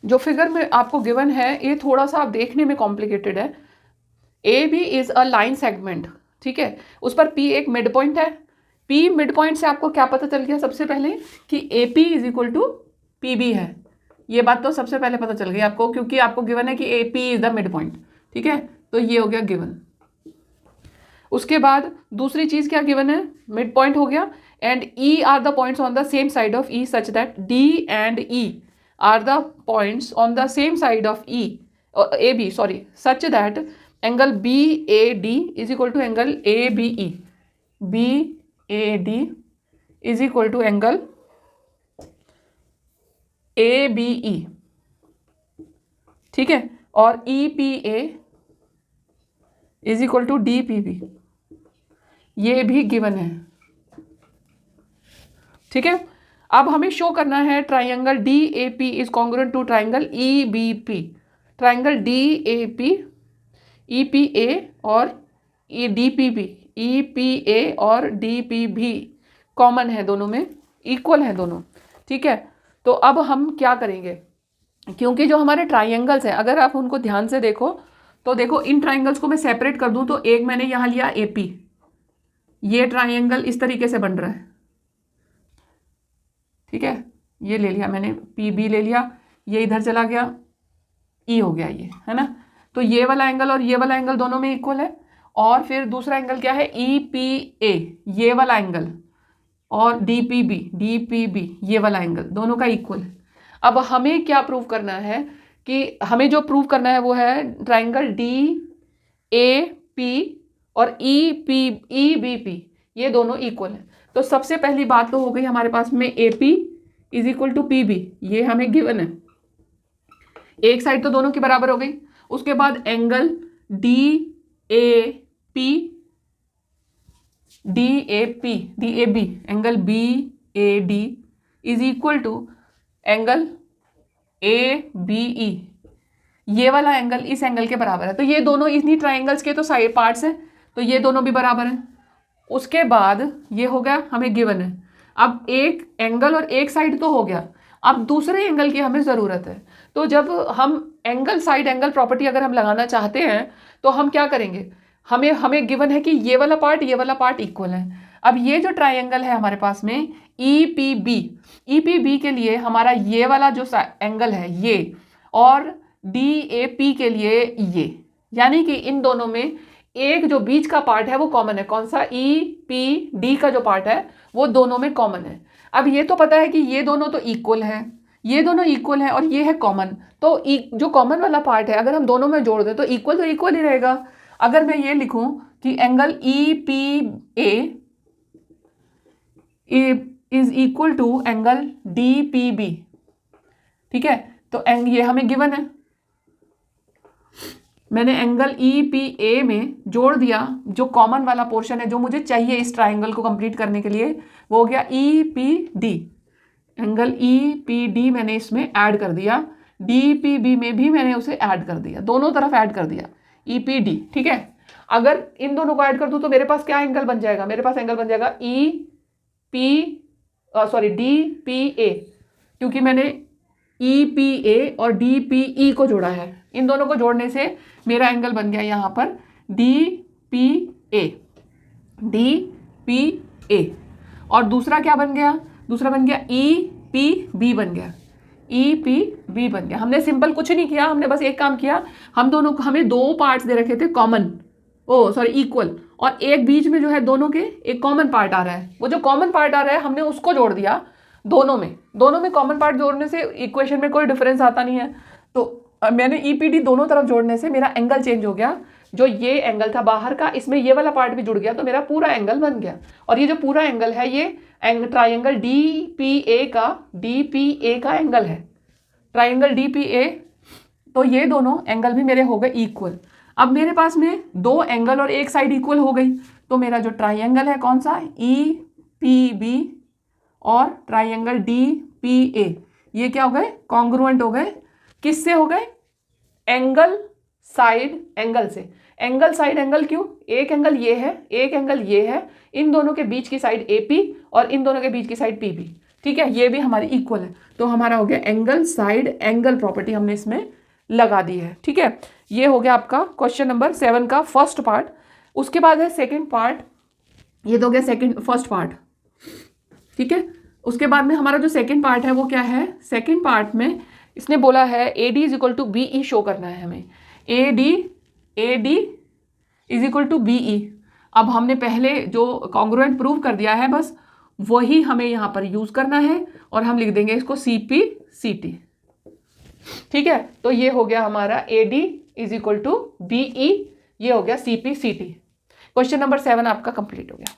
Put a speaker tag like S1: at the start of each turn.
S1: जो फिगर में आपको गिवन है ये थोड़ा सा आप देखने में कॉम्प्लिकेटेड है। A B is a line segment, ठीक है, उस पर पी एक मिड पॉइंट है। पी मिड पॉइंट से आपको क्या पता चल गया सबसे पहले कि A P is equal to P B है। ये बात तो सबसे पहले पता चल गई आपको, क्योंकि आपको गिवन है कि A P is the mid point, ठीक है, तो ये हो गया गिवन। उसके बाद दूसरी चीज क्या गिवन है, मिड पॉइंट हो गया, and E are the points on the same side of E such that D and E are the points on the same side of E A B sorry such that angle B A D is equal to angle A B E, B A D is equal to angle A B E, ठीक है, और E P A is equal to D P B, ये भी given है, ठीक है। अब हमें शो करना है triangle D A P is congruent to triangle E B P. Triangle D A P, E P A और D P B, E P A और डी पी भी कॉमन है, दोनों में इक्वल है दोनों, ठीक है। तो अब हम क्या करेंगे, क्योंकि जो हमारे ट्राइंगल्स हैं अगर आप उनको ध्यान से देखो तो देखो इन ट्राइंगल्स को मैं सेपरेट कर दूं तो एक मैंने यहाँ लिया ए पी, ये ट्राइंगल इस तरीके से बन रहा है, ठीक है, ये ले लिया मैंने, पी बी ले लिया, ये इधर चला गया, ई हो गया, ये है ना। तो ये वाला एंगल और ये वाला एंगल दोनों में इक्वल है। और फिर दूसरा एंगल क्या है, ई पी ए, ये वाला एंगल, और डी पी बी ये वाला एंगल दोनों का इक्वल है। अब हमें क्या प्रूव करना है कि हमें जो प्रूव करना है वो है ट्राइंगल डी ए पी और ई बी पी ये दोनों इक्वल है। तो सबसे पहली बात तो हो गई हमारे पास में A P is equal to P B, ये हमें गिवन है, एक साइड तो दोनों की बराबर हो गई। उसके बाद angle D A P angle B A D is equal to angle A B E, ये वाला एंगल इस एंगल के बराबर है। तो ये दोनों इन्हीं ट्राइंगल्स के तो साइड पार्ट्स हैं, तो ये दोनों भी बराबर हैं। उसके बाद ये हो गया हमें गिवन है। अब एक एंगल और एक साइड तो हो गया, अब दूसरे एंगल की हमें ज़रूरत है। तो जब हम एंगल साइड एंगल प्रॉपर्टी अगर हम लगाना चाहते हैं तो हम क्या करेंगे, हमें गिवन है कि ये वाला पार्ट इक्वल है। अब ये जो ट्राइंगल है हमारे पास में ई पी बी के लिए हमारा ये वाला जो एंगल है ये, और डी ए पी के लिए ये, यानी कि इन दोनों में एक जो बीच का पार्ट है वो कॉमन है। कौन सा, ई पी डी का जो पार्ट है वो दोनों में कॉमन है। अब ये तो पता है कि ये दोनों तो इक्वल हैं, ये दोनों इक्वल हैं और ये है कॉमन, तो जो कॉमन वाला पार्ट है अगर हम दोनों में जोड़ दें तो इक्वल ही रहेगा। अगर मैं ये लिखूं कि angle E P A is equal to angle D P B, ठीक है, तो ये हमें गिवन है। मैंने एंगल ई पी ए में जोड़ दिया जो कॉमन वाला पोर्शन है जो मुझे चाहिए इस ट्राइंगल को कंप्लीट करने के लिए, वो हो गया E P D. Angle E P D मैंने इसमें ऐड कर दिया, डी पी बी में भी मैंने उसे ऐड कर दिया, दोनों तरफ ऐड कर दिया ई पी डी, ठीक है। अगर इन दोनों को ऐड कर दूं तो मेरे पास क्या एंगल बन जाएगा, मेरे पास एंगल बन जाएगा E P D P A, क्योंकि मैंने ई पी ए और डी पी ई को जोड़ा है। इन दोनों को जोड़ने से मेरा एंगल बन गया यहाँ पर डी पी ए, और दूसरा क्या बन गया, दूसरा बन गया ई पी बी बन गया। हमने सिंपल कुछ नहीं किया, हमने बस एक काम किया, हमें दो पार्ट्स दे रखे थे कॉमन, इक्वल, और एक बीच में जो है दोनों के एक कॉमन पार्ट आ रहा है। वो जो कॉमन पार्ट आ रहा है हमने उसको जोड़ दिया दोनों में कॉमन पार्ट जोड़ने से इक्वेशन में कोई डिफरेंस आता नहीं है। तो मैंने ई पी डी दोनों तरफ जोड़ने से मेरा एंगल चेंज हो गया। जो ये एंगल था बाहर का, इसमें ये वाला पार्ट भी जुड़ गया तो मेरा पूरा एंगल बन गया। और ये जो पूरा एंगल है ये ट्राइंगल डी पी ए का एंगल है, ट्राइंगल डी पी ए। तो ये दोनों एंगल भी मेरे हो गए इक्वल। अब मेरे पास में दो एंगल और एक साइड इक्वल हो गई, तो मेरा जो ट्राइंगल है कौन सा, ई पी बी और ट्राइंगल डी पी ए, ये क्या हो गए, कॉन्ग्रुएंट हो गए। किससे हो गए, एंगल साइड एंगल से। एंगल साइड एंगल क्यों, एक एंगल ये है, एक एंगल ये है, इन दोनों के बीच की साइड ए पी और इन दोनों के बीच की साइड पी बी, ठीक है, ये भी हमारी इक्वल है, तो हमारा हो गया एंगल साइड एंगल प्रॉपर्टी हमने इसमें लगा दी है। ठीक है, ये हो गया आपका क्वेश्चन नंबर 7 का फर्स्ट पार्ट। उसके बाद है सेकंड पार्ट, ये तो हो गया फर्स्ट पार्ट। ठीक है, उसके बाद में हमारा जो सेकंड पार्ट है वो क्या है, सेकंड पार्ट में इसने बोला है AD is equal to BE show करना है हमें, AD is equal to BE। अब हमने पहले जो कॉन्ग्रुएंट प्रूव कर दिया है, बस वही हमें यहाँ पर यूज करना है और हम लिख देंगे इसको CP/CT। ठीक है, तो ये हो गया हमारा AD is equal to BE, ये हो गया CP/CT। क्वेश्चन नंबर 7 आपका कंप्लीट हो गया।